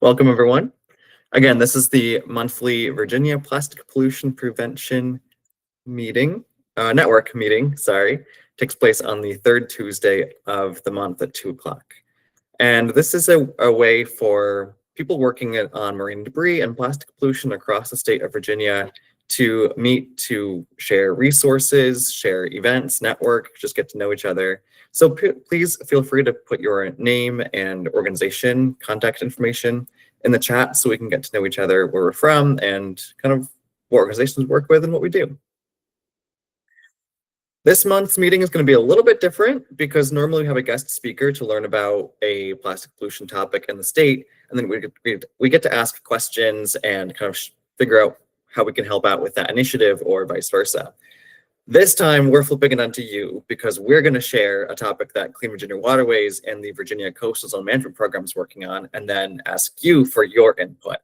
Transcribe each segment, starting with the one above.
Welcome, everyone. Again, this is the monthly Virginia Plastic Pollution Prevention network meeting, takes place on the third Tuesday of the month at 2 o'clock. And this is a way for people working on marine debris and plastic pollution across the state of Virginia to meet, to share resources, share events, network, just get to know each other. So please feel free to put your name and organization contact information in the chat so we can get to know each other, where we're from, and kind of what organizations we work with and what we do. This month's meeting is going to be a little bit different because normally we have a guest speaker to learn about a plastic pollution topic in the state, and then we get to ask questions and kind of figure out how we can help out with that initiative or vice versa. This time, we're flipping it onto you because we're going to share a topic that Clean Virginia Waterways and the Virginia Coastal Zone Management Program is working on, and then ask you for your input.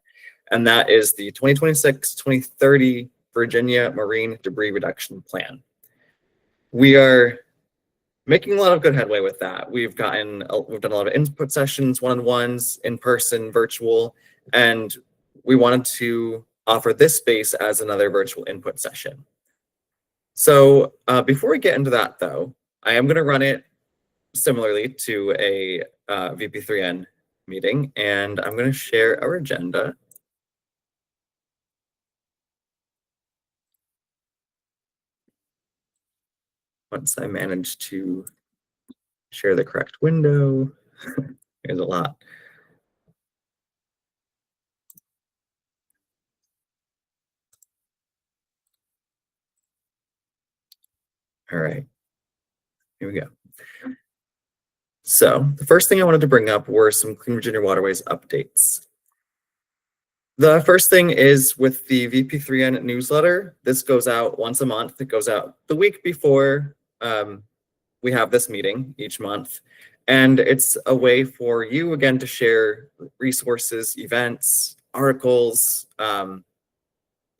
And that is the 2026-2030 Virginia Marine Debris Reduction Plan. We are making a lot of good headway with that. We've done a lot of input sessions, one-on-ones, in person, virtual, and we wanted to offer this space as another virtual input session. So before we get into that, though, I am going to run it similarly to a VP3N meeting, and I'm going to share our agenda. Once I manage to share the correct window, there's a lot. All right, here we go. So the first thing I wanted to bring up were some Clean Virginia Waterways updates. The first thing is with the VP3N newsletter. This goes out once a month. It goes out the week before we have this meeting each month. And it's a way for you, again, to share resources, events, articles,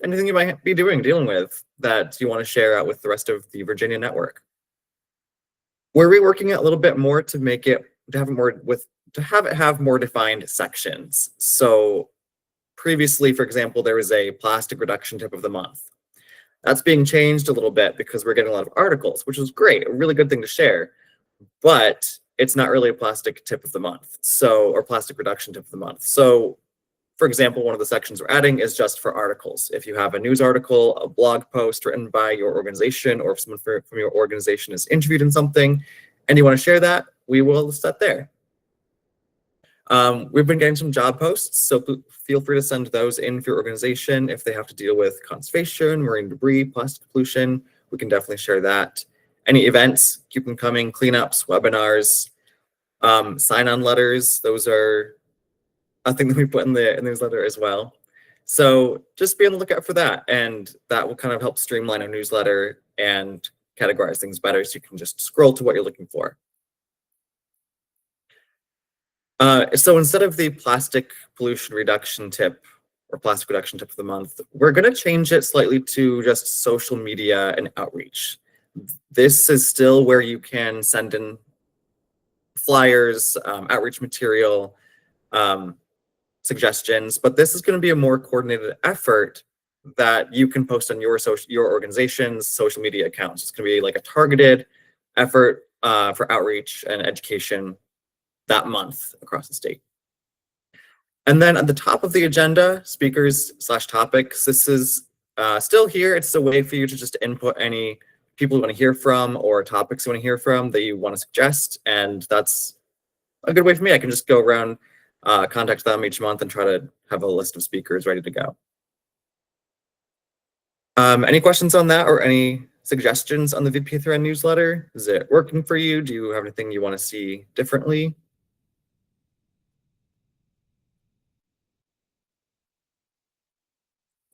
anything you might be dealing with that you want to share out with the rest of the Virginia network. We're reworking it a little bit more to make it, to have it have more defined sections. So previously, for example, there was a plastic reduction tip of the month. That's being changed a little bit because we're getting a lot of articles, which is great, a really good thing to share, but it's not really a plastic tip of the month, or plastic reduction tip of the month. So for example, one of the sections we're adding is just for articles. If you have a news article, a blog post written by your organization, or if someone from your organization is interviewed in something and you want to share that, we will list that there. We've been getting some job posts, so feel free to send those in for your organization. If they have to deal with conservation, marine debris, plastic pollution, we can definitely share that. Any events, keep them coming, cleanups, webinars, sign-on letters, those are a thing that we put in the newsletter as well. So just be on the lookout for that, and that will kind of help streamline our newsletter and categorize things better so you can just scroll to what you're looking for. So instead of the plastic pollution reduction tip or plastic reduction tip of the month, we're going to change it slightly to just social media and outreach. This is still where you can send in flyers, outreach material, suggestions, but this is going to be a more coordinated effort that you can post on your organization's social media accounts. It's going to be like a targeted effort for outreach and education that month across the state. And then at the top of the agenda, speakers/topics. This is still here. It's a way for you to just input any people you want to hear from or topics you want to hear from that you want to suggest. And that's a good way for me. I can just go around, contact them each month and try to have a list of speakers ready to go. Any questions on that or any suggestions on the VP3N newsletter? Is it working for you? Do you have anything you want to see differently?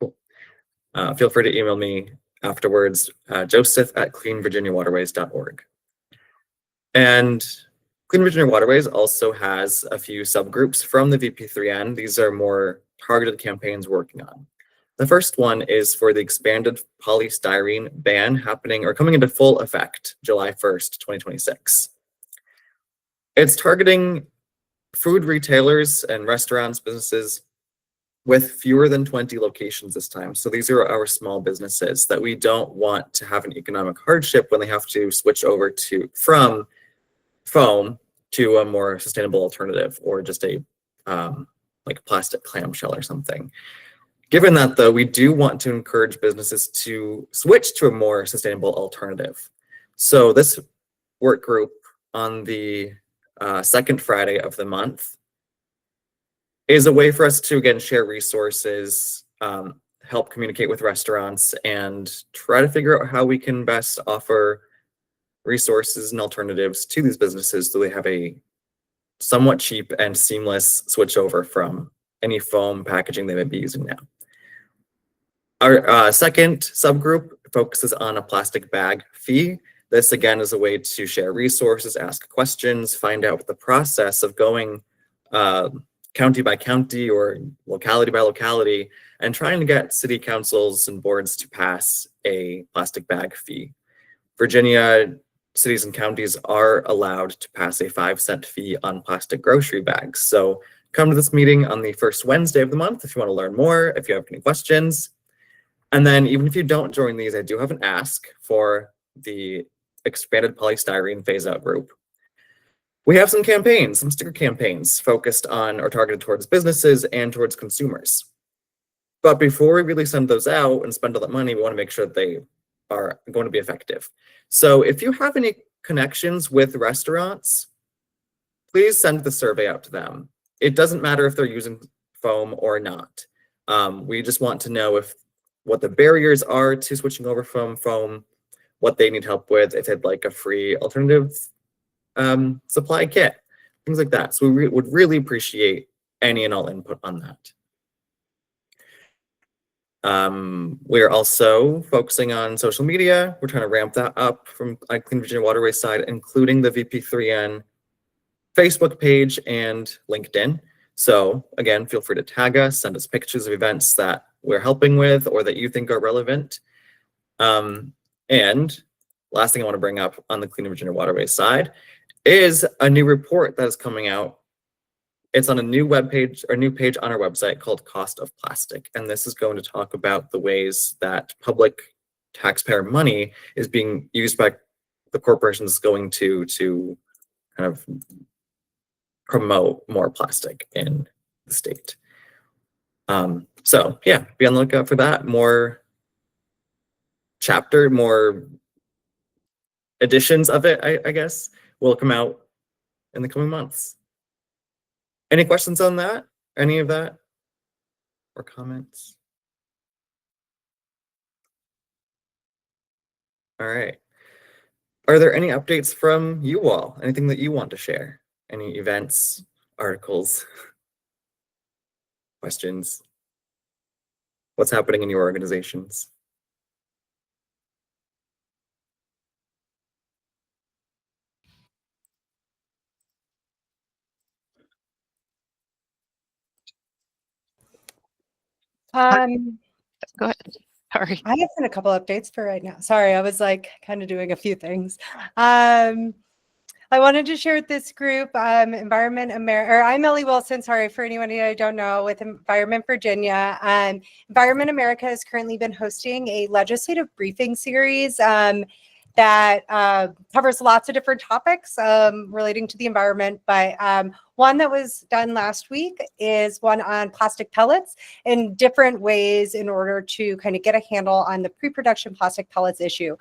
Cool. Feel free to email me afterwards, joseph@cleanvirginiawaterways.org. And Clean Virginia Waterways also has a few subgroups from the VP3N. These are more targeted campaigns we're working on. The first one is for the expanded polystyrene ban happening or coming into full effect July 1st, 2026. It's targeting food retailers and restaurants, businesses with fewer than 20 locations this time. So these are our small businesses that we don't want to have an economic hardship when they have to switch over from foam to a more sustainable alternative, or just a like plastic clamshell or something. Given that, though, we do want to encourage businesses to switch to a more sustainable alternative. So this work group on the second Friday of the month is a way for us to, again, share resources, help communicate with restaurants, and try to figure out how we can best offer resources and alternatives to these businesses so they have a somewhat cheap and seamless switch over from any foam packaging they may be using now. Our second subgroup focuses on a plastic bag fee. This, again, is a way to share resources, ask questions, find out the process of going county by county or locality by locality, and trying to get city councils and boards to pass a plastic bag fee. Virginia cities and counties are allowed to pass a 5-cent fee on plastic grocery bags. So come to this meeting on the first Wednesday of the month if you want to learn more, if you have any questions. And then even if you don't join these, I do have an ask for the expanded polystyrene phase out group. We have some campaigns, some sticker campaigns focused on or targeted towards businesses and towards consumers. But before we really send those out and spend all that money, we want to make sure that they are going to be effective. So if you have any connections with restaurants, please send the survey out to them. It doesn't matter if they're using foam or not. We just want to know what the barriers are to switching over from foam, what they need help with, if they'd like a free alternative supply kit, things like that. So we would really appreciate any and all input on that. We're also focusing on social media. We're trying to ramp that up from Clean Virginia Waterways side, including the VP3N Facebook page and LinkedIn. So again, feel free to tag us, send us pictures of events that we're helping with or that you think are relevant. And last thing I want to bring up on the Clean Virginia Waterways side is a new report that is coming out. It's on a new webpage or new page on our website called Cost of Plastic. And this is going to talk about the ways that public taxpayer money is being used by the corporations going to kind of promote more plastic in the state. So yeah, be on the lookout for that. More editions of it, I guess, will come out in the coming months. Any questions on that? Any of that? Or comments? All right. Are there any updates from you all? Anything that you want to share? Any events, articles, questions? What's happening in your organizations? Go ahead. Sorry. I have a couple updates for right now. Sorry, I was like kind of doing a few things. I wanted to share with this group, Environment America, or I'm Ellie Wilson, sorry for anyone I don't know, with Environment Virginia. Environment America has currently been hosting a legislative briefing series that covers lots of different topics relating to the environment. But one that was done last week is one on plastic pellets in different ways in order to kind of get a handle on the pre-production plastic pellets issue.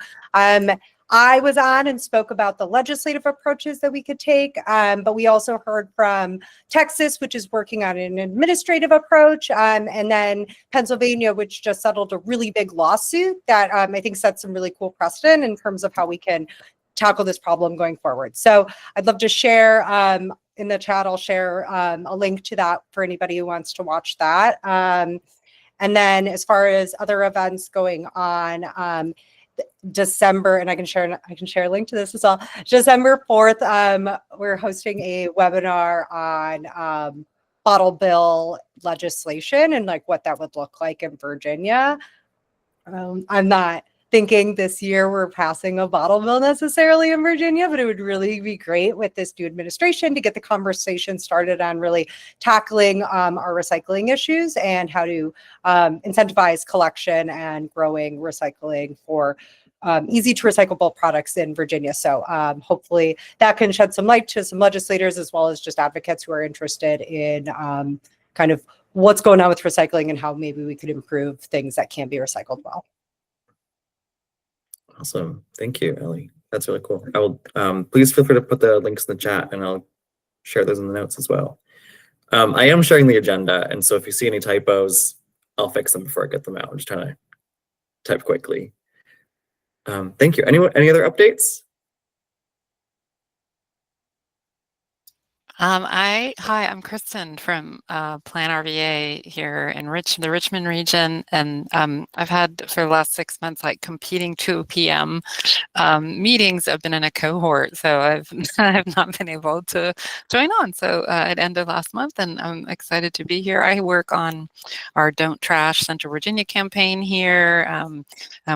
I was on and spoke about the legislative approaches that we could take, but we also heard from Texas, which is working on an administrative approach, and then Pennsylvania, which just settled a really big lawsuit that I think sets some really cool precedent in terms of how we can tackle this problem going forward. So I'd love to share in the chat, I'll share a link to that for anybody who wants to watch that. And then as far as other events going on, December, and I can share a link to this as well. December 4th, we're hosting a webinar on bottle bill legislation and like what that would look like in Virginia. I'm not thinking this year we're passing a bottle bill necessarily in Virginia, but it would really be great with this new administration to get the conversation started on really tackling our recycling issues and how to incentivize collection and growing recycling for easy to recyclable products in Virginia. So hopefully that can shed some light to some legislators as well as just advocates who are interested in kind of what's going on with recycling and how maybe we could improve things that can be recycled well. Awesome. Thank you, Ellie. That's really cool. I will please feel free to put the links in the chat and I'll share those in the notes as well. I am sharing the agenda, and so if you see any typos, I'll fix them before I get them out. I'm just trying to type quickly. Thank you. Any other updates? Hi, I'm Kristen from Plan RVA here in the Richmond region, and I've had for the last 6 months like competing 2 p.m. Meetings. I've been in a cohort, so I've not been able to join on. So it ended last month, and I'm excited to be here. I work on our Don't Trash Central Virginia campaign here.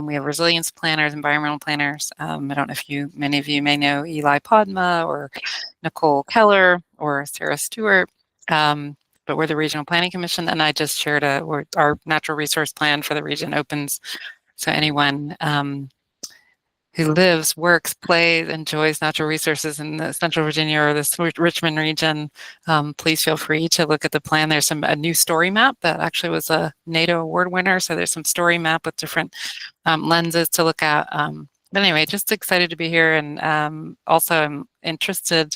We have resilience planners, environmental planners. I don't know if many of you may know Eli Podma or Nicole Keller or Sarah Stewart, but we're the Regional Planning Commission, and I just shared our natural resource plan for the region opens. So anyone who lives, works, plays, enjoys natural resources in the Central Virginia or the Richmond region, please feel free to look at the plan. There's a new story map that actually was a NATO award winner. So there's some story map with different lenses to look at. But anyway, just excited to be here, and also I'm interested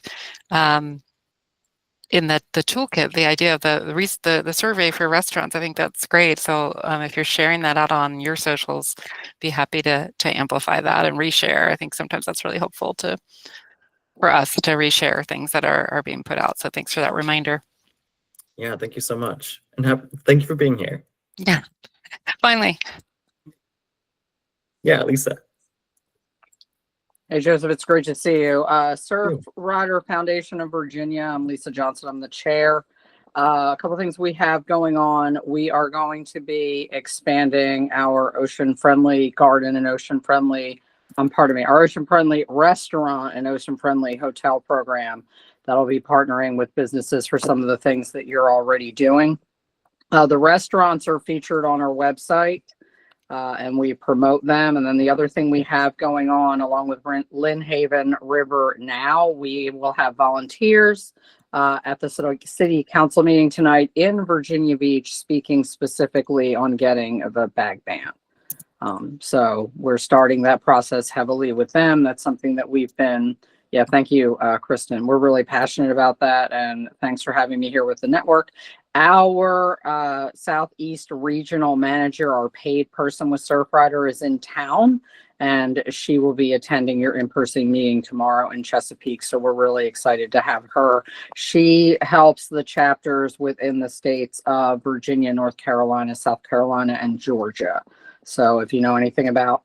in the toolkit, the idea of the survey for restaurants. I think that's great. So if you're sharing that out on your socials, be happy to amplify that and reshare. I think sometimes that's really helpful for us to reshare things that are being put out. So thanks for that reminder. Yeah, thank you so much, and thank you for being here. Yeah, finally. Yeah, Lisa. Hey, Joseph, it's great to see you. Surf Rider Foundation of Virginia. I'm Lisa Johnson. I'm the chair. A couple things we have going on. We are going to be expanding our ocean-friendly garden and ocean-friendly, our ocean-friendly restaurant and ocean-friendly hotel program. That'll be partnering with businesses for some of the things that you're already doing. The restaurants are featured on our website. And we promote them. And then the other thing we have going on, along with Lynn Haven River Now, we will have volunteers at the city council meeting tonight in Virginia Beach, speaking specifically on getting the bag ban. So we're starting that process heavily with them. That's something that we've been, thank you, Kristen. We're really passionate about that. And thanks for having me here with the network. Our Southeast regional manager, our paid person with Surfrider, is in town, and she will be attending your in-person meeting tomorrow in Chesapeake. So we're really excited to have her. She helps the chapters within the states of Virginia, North Carolina, South Carolina, and Georgia. So if you know anything about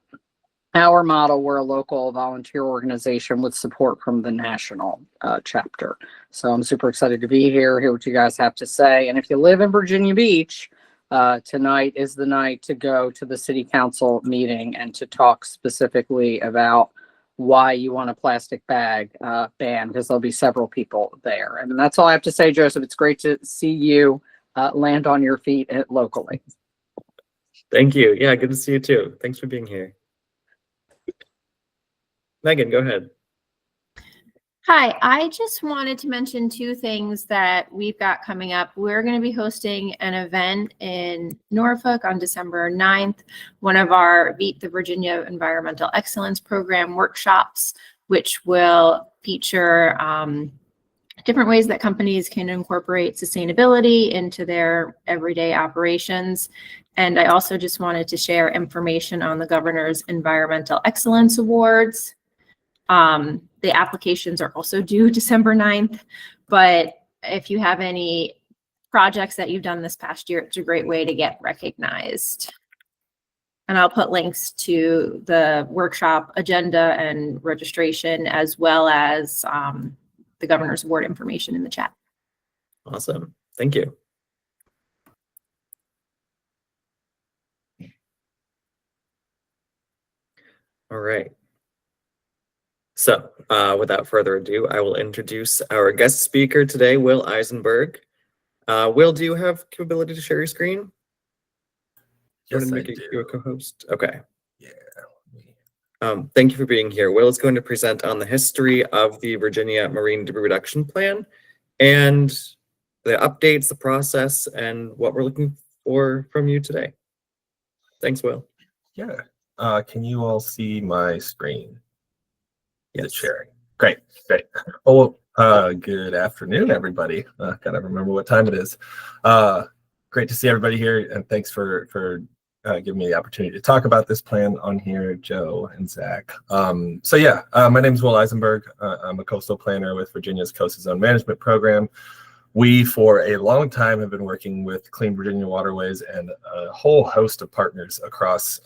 our model, we're a local volunteer organization with support from the national chapter. So I'm super excited to be here, hear what you guys have to say. And if you live in Virginia Beach, tonight is the night to go to the city council meeting and to talk specifically about why you want a plastic bag ban, because there'll be several people there. And that's all I have to say, Joseph. It's great to see you land on your feet locally. Thank you. Yeah, good to see you too. Thanks for being here. Megan, go ahead. Hi, I just wanted to mention 2 things that we've got coming up. We're going to be hosting an event in Norfolk on December 9th, one of our VP the Virginia Environmental Excellence Program workshops, which will feature different ways that companies can incorporate sustainability into their everyday operations. And I also just wanted to share information on the Governor's Environmental Excellence Awards. The applications are also due December 9th, but if you have any projects that you've done this past year, it's a great way to get recognized. And I'll put links to the workshop agenda and registration, as well as the Governor's Award information in the chat. Awesome. Thank you. All right. So without further ado, I will introduce our guest speaker today, Will Isenberg. Will, do you have capability to share your screen? Yes, I Make do. you a co-host? Okay. Yeah. Thank you for being here. Will is going to present on the history of the Virginia Marine Debris Reduction Plan and the updates, the process, and what we're looking for from you today. Thanks, Will. Yeah. Can you all see my screen? Is it Yes. sharing? Great. Oh, good afternoon, everybody. Gotta remember what time it is. Great to see everybody here, and thanks for giving me the opportunity to talk about this plan on here, Joe and Zach. So yeah, my name is Will Isenberg. I'm a coastal planner with Virginia's Coastal Zone Management Program. We, for a long time, have been working with Clean Virginia Waterways and a whole host of partners across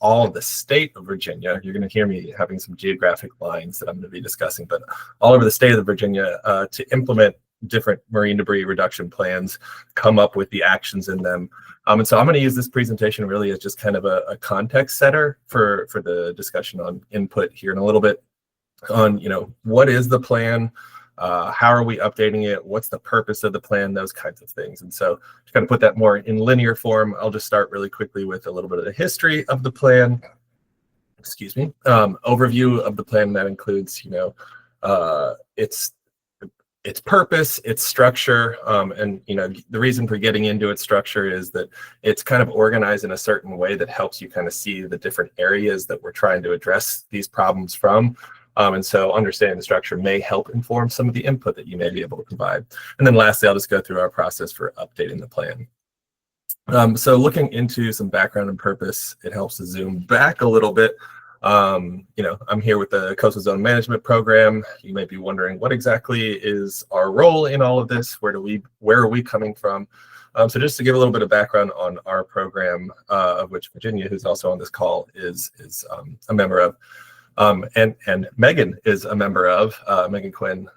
all of the state of Virginia. You're going to hear me having some geographic lines that I'm going to be discussing, but all over the state of Virginia to implement different marine debris reduction plans, come up with the actions in them. And so I'm going to use this presentation really as just kind of a context setter for the discussion on input here in a little bit on, what is the plan? How are we updating it? What's the purpose of the plan? Those kinds of things. And so to kind of put that more in linear form, I'll just start really quickly with a little bit of the history of the plan. Excuse me. Overview of the plan that includes, its purpose, its structure, and the reason for getting into its structure is that it's kind of organized in a certain way that helps you kind of see the different areas that we're trying to address these problems from. And so understanding the structure may help inform some of the input that you may be able to provide. And then lastly, I'll just go through our process for updating the plan. So looking into some background and purpose, it helps to zoom back a little bit. I'm here with the Coastal Zone Management Program. You may be wondering what exactly is our role in all of this? Where are we coming from? So just to give a little bit of background on our program, of which Virginia, who's also on this call, is a member of. And Megan is a member of, Megan Quinn.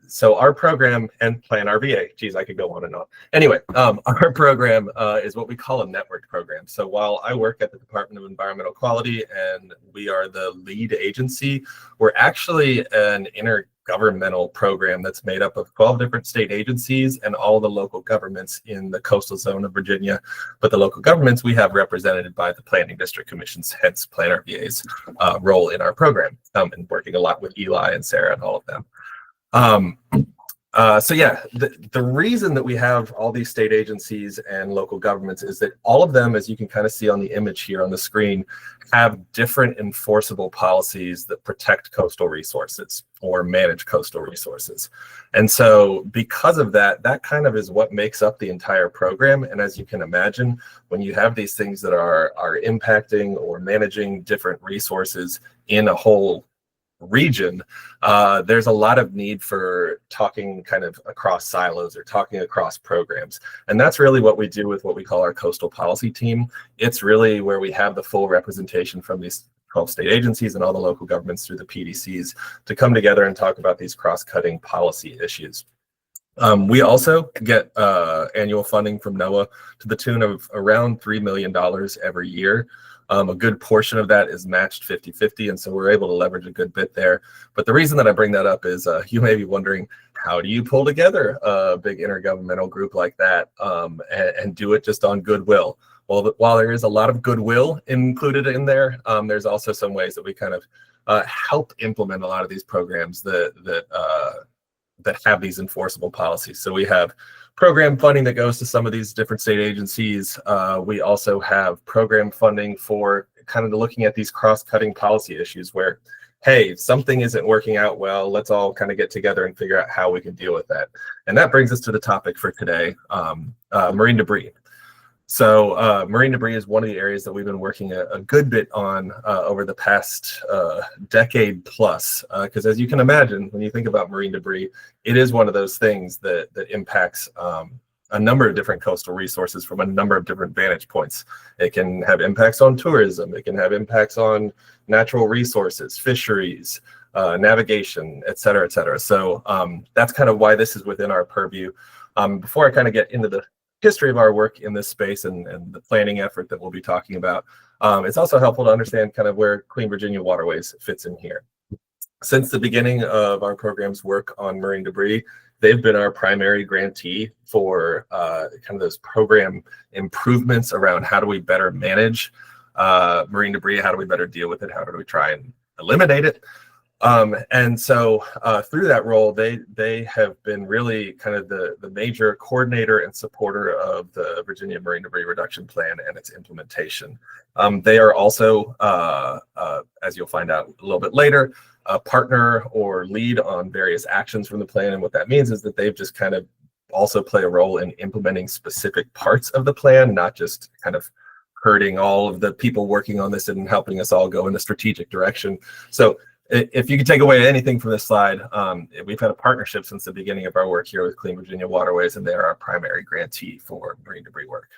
So our program and Plan RVA, geez, I could go on and on. Anyway, our program is what we call a networked program. So while I work at the Department of Environmental Quality and we are the lead agency, we're actually an intergovernmental program that's made up of 12 different state agencies and all the local governments in the coastal zone of Virginia. But the local governments we have represented by the planning district commissions, hence Plan RVA's role in our program, and working a lot with Eli and Sarah and all of them. So yeah, the reason that we have all these state agencies and local governments is that all of them, as you can kind of see on the image here on the screen, have different enforceable policies that protect coastal resources or manage coastal resources. And so because of that, that kind of is what makes up the entire program. And as you can imagine, when you have these things that are impacting or managing different resources in a whole region, there's a lot of need for talking kind of across silos or talking across programs. And that's really what we do with what we call our coastal policy team. It's really where we have the full representation from these 12 state agencies and all the local governments through the PDCs to come together and talk about these cross-cutting policy issues. We also get annual funding from NOAA to the tune of around $3 million every year. A good portion of that is matched 50-50, and so we're able to leverage a good bit there. But the reason that I bring that up is you may be wondering, how do you pull together a big intergovernmental group like that and do it just on goodwill? Well, while there is a lot of goodwill included in there, there's also some ways that we kind of help implement a lot of these programs that have these enforceable policies. So we have program funding that goes to some of these different state agencies. We also have program funding for kind of looking at these cross-cutting policy issues where, hey, something isn't working out well, let's all kind of get together and figure out how we can deal with that. And that brings us to the topic for today, marine debris. So marine debris is one of the areas that we've been working a good bit on over the past decade plus, because as you can imagine, when you think about marine debris, it is one of those things that impacts a number of different coastal resources from a number of different vantage points. It can have impacts on tourism, it can have impacts on natural resources, fisheries, navigation, et cetera, et cetera. So that's kind of why this is within our purview. Before I kind of get into the history of our work in this space and the planning effort that we'll be talking about. It's also helpful to understand kind of where Clean Virginia Waterways fits in here. Since the beginning of our program's work on marine debris, they've been our primary grantee for kind of those program improvements around how do we better manage marine debris, how do we better deal with it, how do we try and eliminate it. And so through that role, they have been really kind of the major coordinator and supporter of the Virginia Marine Debris Reduction Plan and its implementation. They are also, as you'll find out a little bit later, a partner or lead on various actions from the plan. And what that means is that they've just kind of also play a role in implementing specific parts of the plan, not just kind of herding all of the people working on this and helping us all go in a strategic direction. So if you could take away anything from this slide, we've had a partnership since the beginning of our work here with Clean Virginia Waterways, and they're our primary grantee for marine debris work.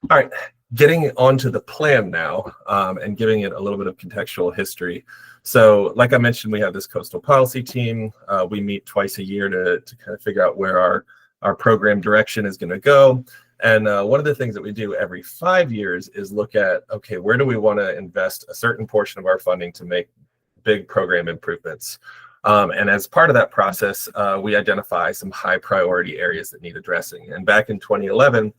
All right, getting onto the plan now and giving it a little bit of contextual history. So like I mentioned, we have this coastal policy team. We meet twice a year to kind of figure out where our program direction is going to go. And one of the things that we do every 5 years is look at, okay, where do we want to invest a certain portion of our funding to make big program improvements? And as part of that process, we identify some high priority areas that need addressing. And back in 2011,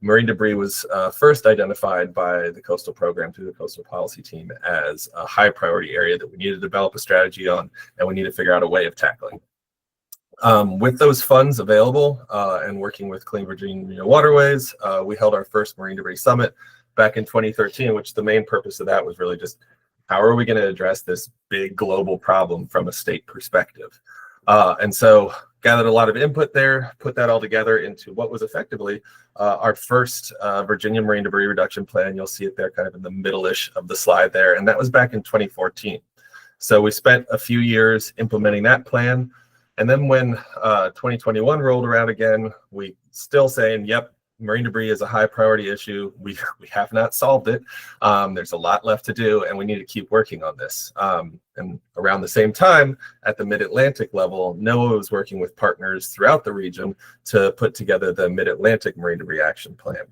marine debris was first identified by the coastal program through the coastal policy team as a high priority area that we need to develop a strategy on, and we need to figure out a way of tackling. With those funds available and working with Clean Virginia Waterways, we held our first Marine Debris Summit back in 2013, which the main purpose of that was really just how are we going to address this big global problem from a state perspective? And so gathered a lot of input there, put that all together into what was effectively our first Virginia Marine Debris Reduction Plan. You'll see it there kind of in the middle-ish of the slide there. And that was back in 2014. So we spent a few years implementing that plan. And then when 2021 rolled around again, we still saying, yep, marine debris is a high priority issue. We have not solved it. There's a lot left to do, and we need to keep working on this. And around the same time, at the Mid-Atlantic level, NOAA was working with partners throughout the region to put together the Mid-Atlantic Marine Debris Action Plan.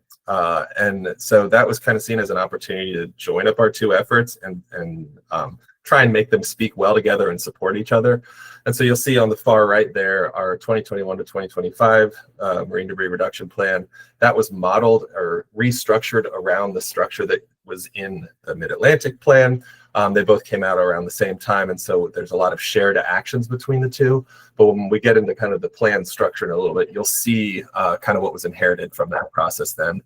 And so that was kind of seen as an opportunity to join up our two efforts and try and make them speak well together and support each other. And so you'll see on the far right there, our 2021 to 2025 Marine Debris Reduction Plan. That was modeled or restructured around the structure that was in the Mid-Atlantic Plan. They both came out around the same time, and so there's a lot of shared actions between the two. But when we get into kind of the plan structure in a little bit, you'll see kind of what was inherited from that process then.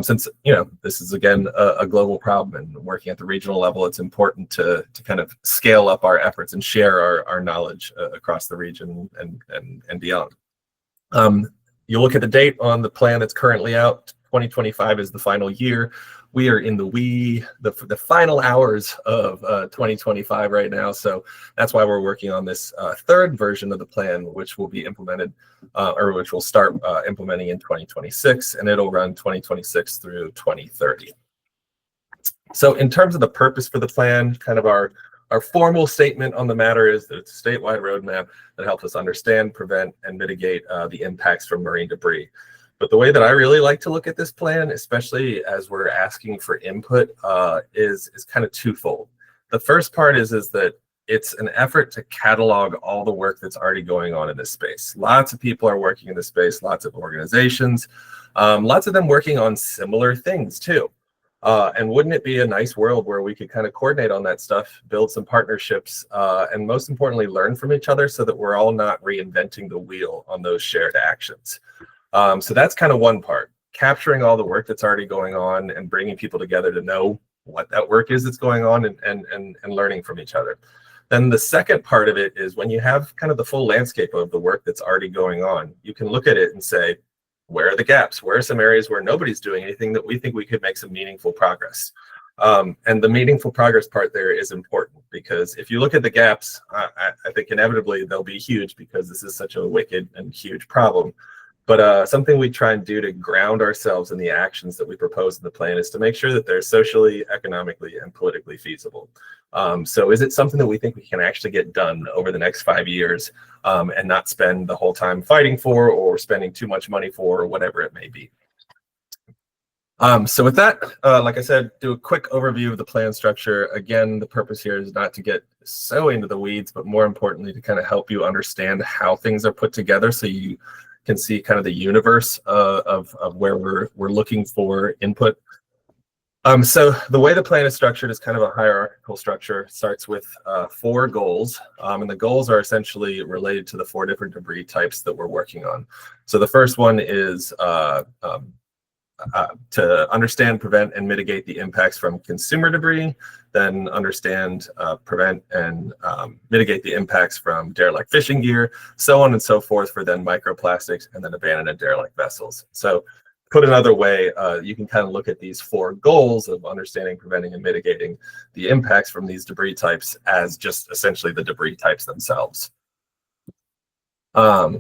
Since, you know, this is, again, a global problem, and working at the regional level, it's important to kind of scale up our efforts and share our knowledge across the region and beyond. You look at the date on the plan that's currently out, 2025 is the final year. We are in the final hours of 2025 right now. So that's why we're working on this third version of the plan, which will be implemented or which we'll start implementing in 2026, and it'll run 2026 through 2030. So in terms of the purpose for the plan, kind of our formal statement on the matter is that it's a statewide roadmap that helps us understand, prevent, and mitigate the impacts from marine debris. But the way that I really like to look at this plan, especially as we're asking for input, is kind of twofold. The first part is that it's an effort to catalog all the work that's already going on in this space. Lots of people are working in this space, lots of organizations, lots of them working on similar things too. And wouldn't it be a nice world where we could kind of coordinate on that stuff, build some partnerships, and most importantly, learn from each other so that we're all not reinventing the wheel on those shared actions. So that's kind of one part, capturing all the work that's already going on and bringing people together to know what that work is that's going on and learning from each other. Then the second part of it is when you have kind of the full landscape of the work that's already going on, you can look at it and say, where are the gaps? Where are some areas where nobody's doing anything that we think we could make some meaningful progress? And the meaningful progress part there is important, because if you look at the gaps, I think inevitably they'll be huge because this is such a wicked and huge problem. But something we try and do to ground ourselves in the actions that we propose in the plan is to make sure that they're socially, economically, and politically feasible. So is it something that we think we can actually get done over the next 5 years and not spend the whole time fighting for, or spending too much money for, or whatever it may be? So with that, like I said, do a quick overview of the plan structure. Again, the purpose here is not to get so into the weeds, but more importantly, to kind of help you understand how things are put together, so you can see kind of the universe of where we're looking for input. So the way the plan is structured is kind of a hierarchical structure. It starts with 4 goals, and the goals are essentially related to the 4 different debris types that we're working on. So the first one is to understand, prevent, and mitigate the impacts from consumer debris, then understand, prevent, and mitigate the impacts from derelict fishing gear, so on and so forth, for then microplastics, and then abandoned and derelict vessels. So put another way, you can kind of look at these 4 goals of understanding, preventing, and mitigating the impacts from these debris types as just essentially the debris types themselves. There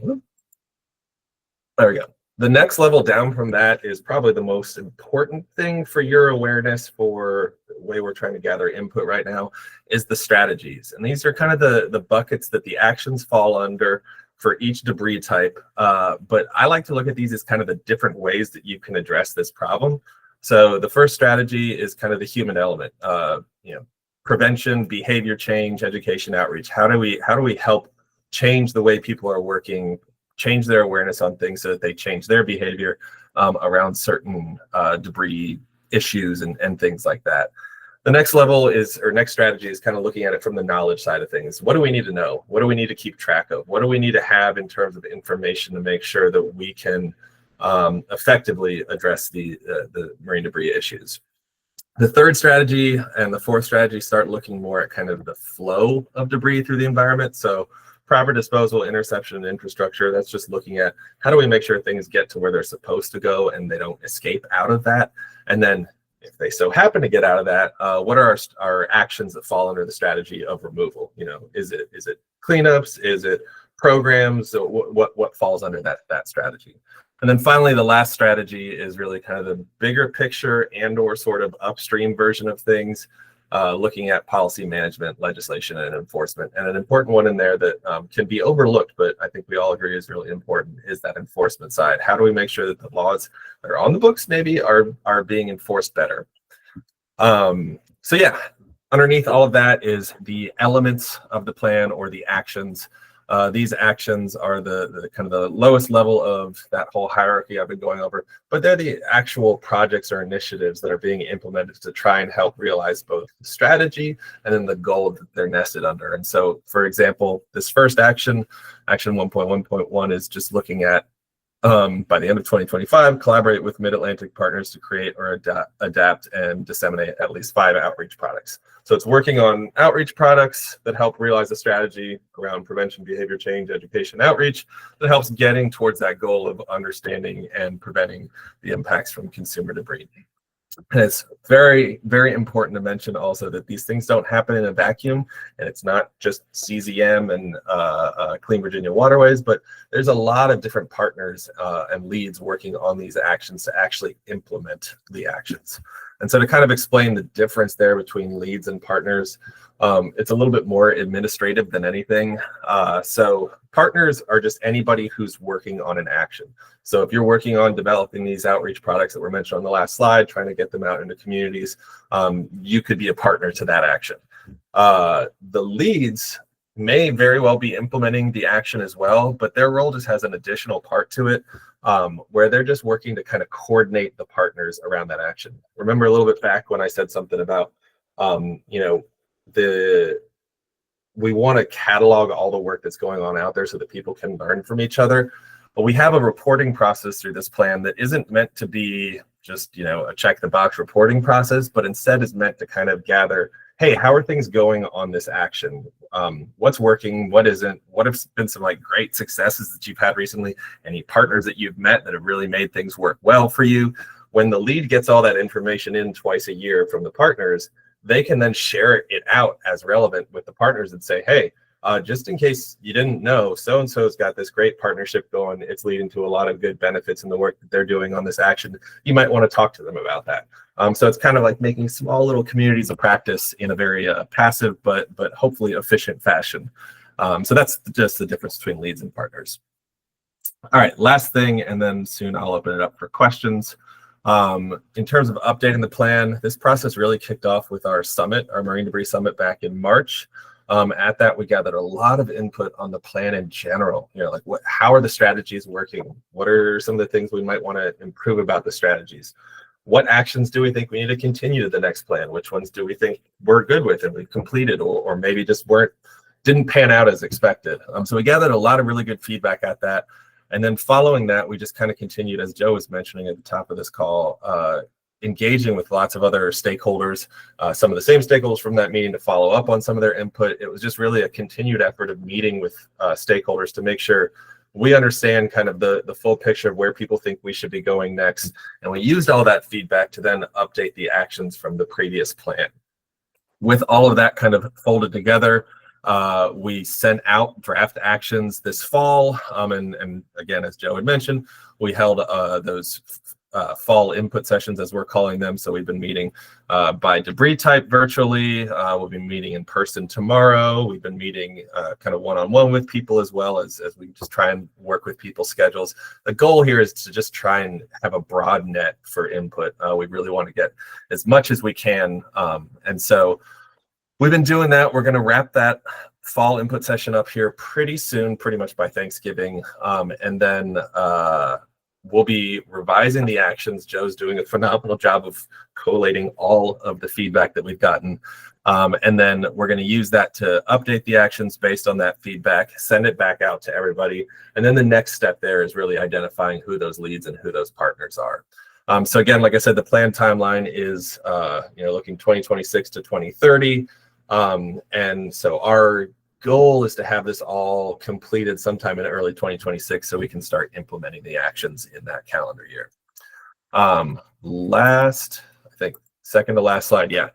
we go. The next level down from that is probably the most important thing for your awareness for the way we're trying to gather input right now, is the strategies. And these are kind of the buckets that the actions fall under for each debris type. But I like to look at these as kind of the different ways that you can address this problem. So the first strategy is kind of the human element, prevention, behavior change, education, outreach. How do we help change the way people are working, change their awareness on things so that they change their behavior around certain debris issues and things like that. The next level is, or next strategy is kind of looking at it from the knowledge side of things. What do we need to know? What do we need to keep track of? What do we need to have in terms of information to make sure that we can effectively address the marine debris issues? The third strategy and the fourth strategy start looking more at kind of the flow of debris through the environment. So proper disposal, interception, and infrastructure, that's just looking at how do we make sure things get to where they're supposed to go and they don't escape out of that. And then if they so happen to get out of that, what are our actions that fall under the strategy of removal? Is it cleanups? Is it programs? So what falls under that strategy? And then finally, the last strategy is really kind of the bigger picture and or sort of upstream version of things, looking at policy management, legislation, and enforcement. And an important one in there that can be overlooked, but I think we all agree is really important, is that enforcement side. How do we make sure that the laws that are on the books maybe are being enforced better? So yeah, underneath all of that is the elements of the plan, or the actions. These actions are the kind of the lowest level of that whole hierarchy I've been going over, but they're the actual projects or initiatives that are being implemented to try and help realize both the strategy and then the goal that they're nested under. And so, for example, this first action 1.1.1, is just looking at, by the end of 2025, collaborate with Mid-Atlantic partners to create or adapt and disseminate at least 5 outreach products. So it's working on outreach products that help realize a strategy around prevention, behavior change, education, outreach that helps getting towards that goal of understanding and preventing the impacts from consumer debris. And it's very, very important to mention also that these things don't happen in a vacuum, and it's not just CZM and Clean Virginia Waterways, but there's a lot of different partners and leads working on these actions to actually implement the actions. And so to kind of explain the difference there between leads and partners, it's a little bit more administrative than anything. So partners are just anybody who's working on an action. So if you're working on developing these outreach products that were mentioned on the last slide, trying to get them out into communities, you could be a partner to that action. The leads may very well be implementing the action as well, but their role just has an additional part to it, where they're just working to kind of coordinate the partners around that action. Remember a little bit back when I said something about, we want to catalog all the work that's going on out there so that people can learn from each other. But we have a reporting process through this plan that isn't meant to be just, a check the box reporting process, but instead is meant to kind of gather, hey, how are things going on this action? What's working? What isn't? What have been some great successes that you've had recently? Any partners that you've met that have really made things work well for you? When the lead gets all that information in twice a year from the partners, they can then share it out as relevant with the partners and say, hey, just in case you didn't know, so-and-so's got this great partnership going. It's leading to a lot of good benefits in the work that they're doing on this action. You might want to talk to them about that. So it's kind of like making small little communities of practice in a very passive but hopefully efficient fashion. So that's just the difference between leads and partners. All right, last thing, and then soon I'll open it up for questions. In terms of updating the plan, this process really kicked off with our summit, our Marine Debris Summit back in March. At that, we gathered a lot of input on the plan in general. Like how are the strategies working? What are some of the things we might want to improve about the strategies? What actions do we think we need to continue to the next plan? Which ones do we think we're good with and we've completed, or maybe just didn't pan out as expected? So we gathered a lot of really good feedback at that. And then following that, we just kind of continued, as Joe was mentioning at the top of this call, engaging with lots of other stakeholders, some of the same stakeholders from that meeting, to follow up on some of their input. It was just really a continued effort of meeting with stakeholders to make sure we understand kind of the full picture of where people think we should be going next. And we used all that feedback to then update the actions from the previous plan. With all of that kind of folded together, we sent out draft actions this fall. And again, as Joe had mentioned, we held those fall input sessions, as we're calling them. So we've been meeting by debris type virtually. We'll be meeting in person tomorrow. We've been meeting kind of one-on-one with people, as well as we just try and work with people's schedules. The goal here is to just try and have a broad net for input. We really want to get as much as we can. And so we've been doing that. We're going to wrap that fall input session up here pretty soon, pretty much by Thanksgiving. And then we'll be revising the actions. Joe's doing a phenomenal job of collating all of the feedback that we've gotten. And then we're going to use that to update the actions based on that feedback, send it back out to everybody. And then the next step there is really identifying who those leads and who those partners are. So again, like I said, the plan timeline is looking 2026 to 2030. And so our goal is to have this all completed sometime in early 2026 so we can start implementing the actions in that calendar year. Last, I think second to last slide. Yeah.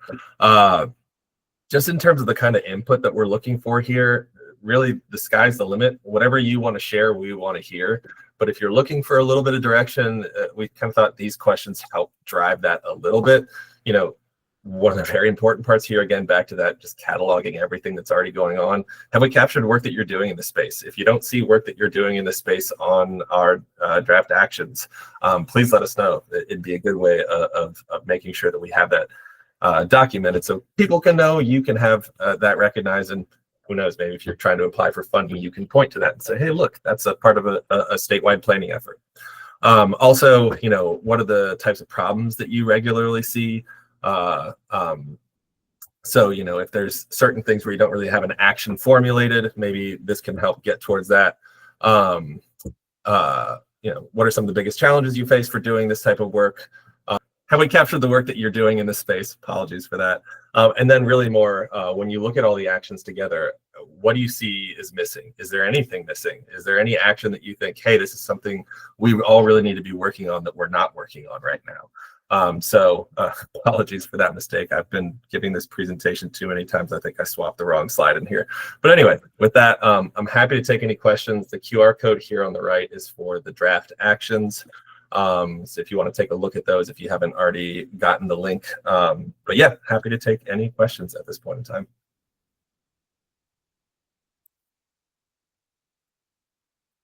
Just in terms of the kind of input that we're looking for here, really the sky's the limit. Whatever you want to share, we want to hear. But if you're looking for a little bit of direction, we kind of thought these questions help drive that a little bit. One of the very important parts here, again, back to that, just cataloging everything that's already going on. Have we captured work that you're doing in this space? If you don't see work that you're doing in this space on our draft actions, please let us know. It'd be a good way of making sure that we have that documented so people can know, you can have that recognized, and who knows, maybe if you're trying to apply for funding, you can point to that and say, hey, look, that's a part of a statewide planning effort. Also, what are the types of problems that you regularly see? So, if there's certain things where you don't really have an action formulated, maybe this can help get towards that. What are some of the biggest challenges you face for doing this type of work? Have we captured the work that you're doing in this space? Apologies for that. And then really more, when you look at all the actions together, what do you see is missing? Is there anything missing? Is there any action that you think, hey, this is something we all really need to be working on that we're not working on right now? So apologies for that mistake. I've been giving this presentation too many times. I think I swapped the wrong slide in here. But anyway, with that, I'm happy to take any questions. The QR code here on the right is for the draft actions. So if you want to take a look at those, if you haven't already gotten the link. But yeah, happy to take any questions at this point in time.